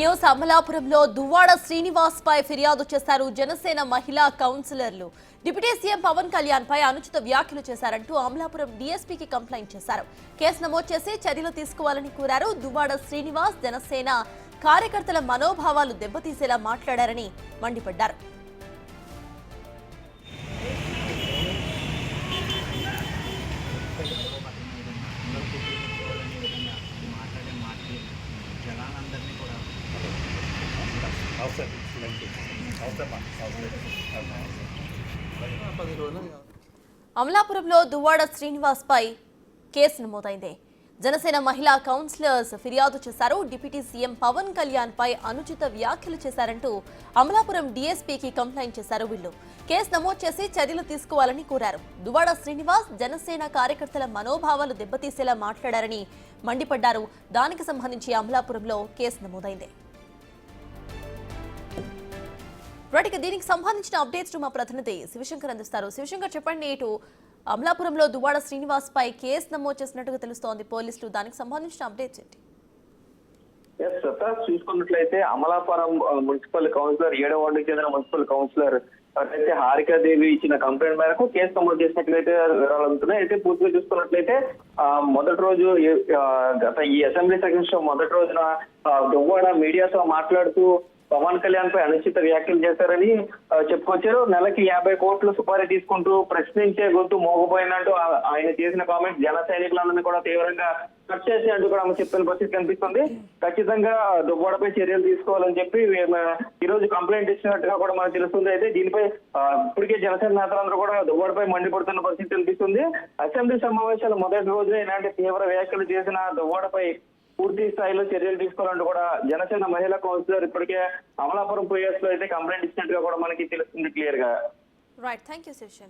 News అమలాపురంలో దువ్వాడ శ్రీనివాస్ పై ఫిర్యాదు చేశారు జనసేన మహిళా కౌన్సిలర్లు. డిప్యూటీ సీఎం పవన్ కళ్యాణ్ పై అనుచిత వ్యాఖ్యలు చేశారంటూ అమలాపురం డీఎస్పీకి కంప్లైంట్ చేశారు. కేసు నమోదు చేసి చర్యలు తీసుకోవాలని కోరారు. దువ్వాడ శ్రీనివాస్ జనసేన కార్యకర్తల మనోభావాలు దెబ్బతీసేలా మాట్లాడారని మండిపడ్డారు. అమలాపురంలో దువ్వాడ శ్రీనివాస్ పై కేసు నమోదైంది. జనసేన మహిళా కౌన్సిలర్స్ ఫిర్యాదు చేశారు. డిప్యూటీ సీఎం పవన్ కళ్యాణ్ పై అనుచిత వ్యాఖ్యలు చేశారంటూ అమలాపురం డీఎస్పీకి కంప్లైంట్ చేశారు. వీళ్ళు కేసు నమోదు చేసి చర్యలు తీసుకోవాలని కోరారు. దువ్వాడ శ్రీనివాస్ జనసేన కార్యకర్తల మనోభావాలు దెబ్బతీసేలా మాట్లాడారని మండిపడ్డారు. దానికి సంబంధించి అమలాపురంలో కేసు నమోదైంది. దీనికి సంబంధించిన అప్డేట్స్ మా ప్రతినిధి శివశంకర్ అందిస్తారు. శివశంకర్, చెప్పండి. ఇటు అమలాపురంలో దువ్వాడ శ్రీనివాస్ పై కేసు నమోదు చేసినట్టుగా తెలుస్తోంది పోలీసులు. దానికి సంబంధించిన అప్డేట్స్ ఏంటి? చూసుకున్నట్లయితే అమలాపురం మున్సిపల్ కౌన్సిలర్ 7వ వార్డుకి చెందిన మున్సిపల్ కౌన్సిలర్ అయితే హారికాదేవి ఇచ్చిన కంప్లైంట్ మేరకు కేసు నమోదు చేసినట్లయితే వివరాలు అందుతున్నాయి. అయితే పూర్తిగా చూసుకున్నట్లయితే మొదటి రోజు ఈ అసెంబ్లీ సెషన్స్ మొదటి రోజున దువ్వాడ మీడియాతో మాట్లాడుతూ పవన్ కళ్యాణ్ పై అనుచిత వ్యాఖ్యలు చేశారని చెప్పుకొచ్చారు. నెలకి 50 కోట్లు సుపారీ తీసుకుంటూ ప్రశ్నించే గొంతు మోగపోయినట్టు ఆయన చేసిన కామెంట్స్ జన సైనికులందరినీ కూడా తీవ్రంగా కట్ చేసినట్టు కూడా ఆమె చెప్పిన పరిస్థితి కనిపిస్తుంది. ఖచ్చితంగా దువ్వాడపై చర్యలు తీసుకోవాలని చెప్పి ఈ రోజు కంప్లైంట్ ఇచ్చినట్టుగా కూడా మనకు తెలుస్తుంది. అయితే దీనిపై ఇప్పటికే జనసేన నేతలందరూ కూడా దువ్వాడపై మండిపడుతున్న పరిస్థితి కనిపిస్తుంది. అసెంబ్లీ సమావేశాల మొదటి రోజున ఇలాంటి తీవ్ర వ్యాఖ్యలు చేసిన దువ్వాడపై పూర్తి స్థాయిలో చర్యలు తీసుకోవాలంటూ కూడా జనసేన మహిళా కౌన్సిలర్ ఇప్పటికే అమలాపురం పోలీసులో అయితే కంప్లైంట్ ఇచ్చినట్టుగా కూడా మనకి తెలుస్తుంది క్లియర్ గా. Right, thank you Shivshankar.